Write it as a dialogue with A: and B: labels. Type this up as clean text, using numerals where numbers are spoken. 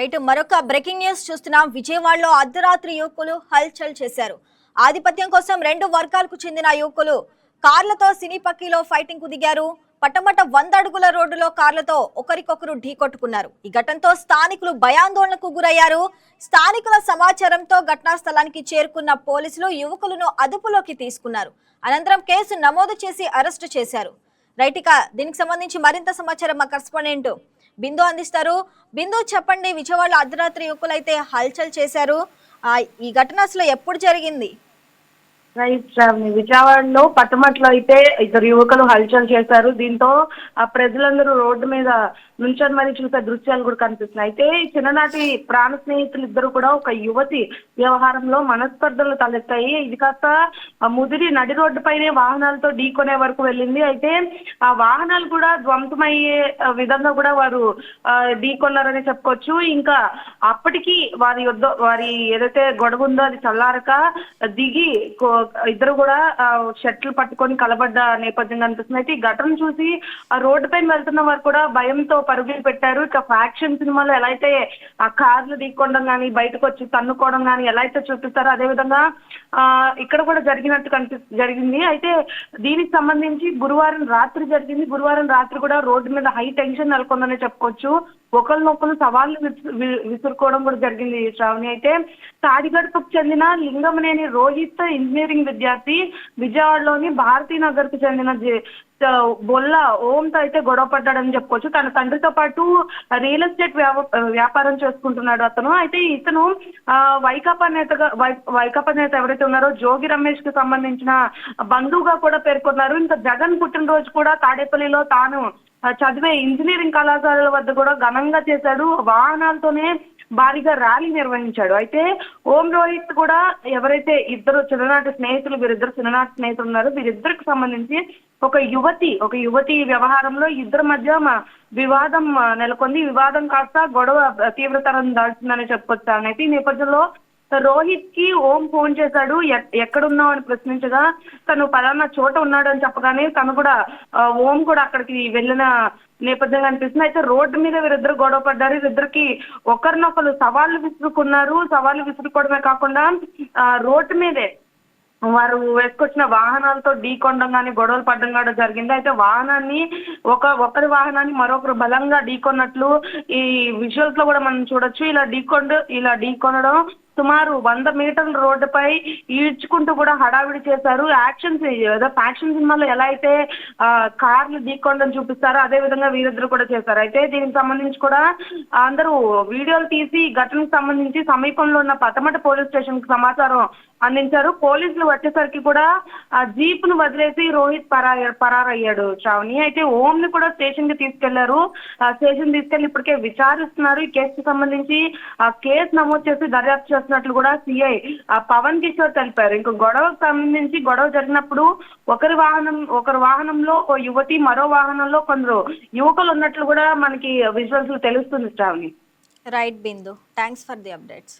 A: Right, మరొక breaking news చూస్తున్నాం. విజయవాడలో అర్ధరాత్రి యువకులు హల్చల్ చేశారు. ఆధిపత్యం కోసం రెండు వర్గాలకు చెందిన యువకులు కార్లతో సినీ పక్కీలో ఫైటింగ్ కు దిగారు. పట్టమట 100 అడుగుల రోడ్డులో కార్లతో ఒకరికొకరు ఢీకొట్టుకున్నారు. ఈ ఘటనతో స్థానికులు భయాందోళనకు గురయ్యారు. స్థానికుల సమాచారంతో ఘటనా స్థలానికి చేరుకున్న పోలీసులు యువకులను అదుపులోకి తీసుకున్నారు. అనంతరం కేసు నమోదు చేసి అరెస్టు చేశారు. రైట్, ఇక దీనికి సంబంధించి మరింత సమాచారం మా కరెస్పాండెంట్ బిందు అందిస్తారు. బిందు, చెప్పండి, విజయవాడలో అర్ధరాత్రి యువకులైతే హల్చల్ చేశారు. ఈ ఘటన అసలు ఎప్పుడు జరిగింది?
B: రైట్ శ్రావణి, విజయవాడలో పట్టమట్లో అయితే ఇద్దరు యువకులు హల్చల్ చేశారు. దీంతో ఆ ప్రజలందరూ రోడ్డు మీద నుంచొని మరి చూసే దృశ్యాలు కూడా కనిపిస్తున్నాయి. అయితే చిన్ననాటి ప్రాణ స్నేహితులు ఇద్దరు కూడా ఒక యువతి వ్యవహారంలో మనస్పర్ధలు తలెత్తాయి. ఇది కాస్త ముదిరి నడి రోడ్డుపైనే వాహనాలతో ఢీకొనే వరకు వెళ్ళింది. అయితే ఆ వాహనాలు కూడా ధ్వంసమయ్యే విధంగా కూడా వారు ఢీకొన్నారని చెప్పుకోవచ్చు. ఇంకా అప్పటికి వారి ఏదైతే గొడవ ఉందో అది చల్లారక దిగి ఇద్దరు కూడా షర్ట్లు పట్టుకొని కలబడ్డ నేపథ్యం కనిపిస్తుంది. అయితే ఈ ఘటన చూసి ఆ రోడ్డు పైన వెళ్తున్న వారు కూడా భయంతో పరుగులు పెట్టారు. ఇక ఫ్యాక్షన్ సినిమాలో ఎలా అయితే ఆ కార్లు ఢీకొనడం కానీ బయటకు వచ్చి తన్నుకోవడం కానీ ఎలా అయితే చూపిస్తారో అదే విధంగా ఇక్కడ కూడా జరిగింది. అయితే దీనికి సంబంధించి గురువారం రాత్రి జరిగింది. గురువారం రాత్రి కూడా రోడ్డు మీద హై టెన్షన్ నెలకొందని చెప్పుకోవచ్చు. ఒకరినొకరు సవాళ్ళు విసురుకోవడం కూడా జరిగింది శ్రావణి. అయితే తాడిగడపకు చెందిన లింగమనేని రోహిత్ ఇంజనీరింగ్ విద్యార్థి విజయవాడలోని భారతీనగర్ కు చెందిన బొల్ల ఓంతో అయితే గొడవ పడ్డాడని చెప్పుకోవచ్చు. తన తండ్రితో పాటు రియల్ ఎస్టేట్ వ్యాపారం చేసుకుంటున్నాడు అతను. అయితే ఇతను వైకాపా నేత ఎవరైతే ఉన్నారో జోగి రమేష్ కి సంబంధించిన బంధువుగా కూడా పేర్కొన్నారు. ఇంకా జగన్ పుట్టినరోజు కూడా తాడేపల్లిలో తాను చదివే ఇంజనీరింగ్ కళాశాలల వద్ద కూడా ఘనంగా చేశాడు. వాహనాలతోనే భారీగా ర్యాలీ నిర్వహించాడు. అయితే ఓం రోహిత్ కూడా ఎవరైతే ఇద్దరు చిన్ననాటి స్నేహితులు ఉన్నారు, వీరిద్దరికి సంబంధించి ఒక యువతి వ్యవహారంలో ఇద్దరి మధ్య వివాదం నెలకొంది. వివాదం కాస్త గొడవ తీవ్రతరం దాల్చిందని చెప్పుకొచ్చాను. అయితే ఈ నేపథ్యంలో రోహిత్ కి ఓం ఫోన్ చేశాడు. ఎక్కడున్నావు అని ప్రశ్నించగా తను పలానా చోట ఉన్నాడు అని చెప్పగానే తను కూడా ఓం కూడా అక్కడికి వెళ్ళిన నేపథ్యం కనిపిస్తుంది. అయితే రోడ్డు మీద వీరిద్దరు గొడవ పడ్డారు. వీరిద్దరికి ఒకరినొకరు సవాళ్లు విసురుకోవడమే కాకుండా రోడ్డు మీదే వారు వేసుకొచ్చిన వాహనాలతో ఢీకొనడం కానీ గొడవలు పడడం కూడా జరిగింది. అయితే ఒకరి వాహనాన్ని మరొకరు బలంగా ఢీకొన్నట్లు ఈ విజువల్స్ లో కూడా మనం చూడొచ్చు. ఇలా ఢీకొనడం సుమారు 100 మీటర్ల రోడ్డుపై ఈడ్చుకుంటూ కూడా హడావిడి చేశారు. ఫ్యాక్షన్ సినిమాలో ఎలా అయితే కార్లు ఢీకొనడం చూపిస్తారో అదే విధంగా వీరిద్దరు కూడా చేశారు. అయితే దీనికి సంబంధించి కూడా అందరూ వీడియోలు తీసి ఘటనకు సంబంధించి సమీపంలో ఉన్న పటమట పోలీస్ స్టేషన్ కి సమాచారం అందించారు. పోలీసులు వచ్చేసరికి కూడా ఆ జీప్ ను వదిలేసి రోహిత్ పరారయ్యాడు శ్రావణి. అయితే ఓం ని కూడా స్టేషన్ కి తీసుకెళ్లారు. స్టేషన్ తీసుకెళ్లి ఇప్పటికే విచారిస్తున్నారు. ఈ కేసుకు సంబంధించి ఆ కేసు నమోదు చేసి దర్యాప్తు చేస్తున్నట్లు కూడా సిఐ పవన్ కిషోర్ తెలిపారు. ఇంకా గొడవకు సంబంధించి గొడవ జరిగినప్పుడు ఒకరి వాహనంలో ఓ యువతి, మరో వాహనంలో కొందరు యువకులు ఉన్నట్లు కూడా మనకి విజువల్స్ తెలుస్తుంది Shravani.
A: Right Bindu, thanks for the updates.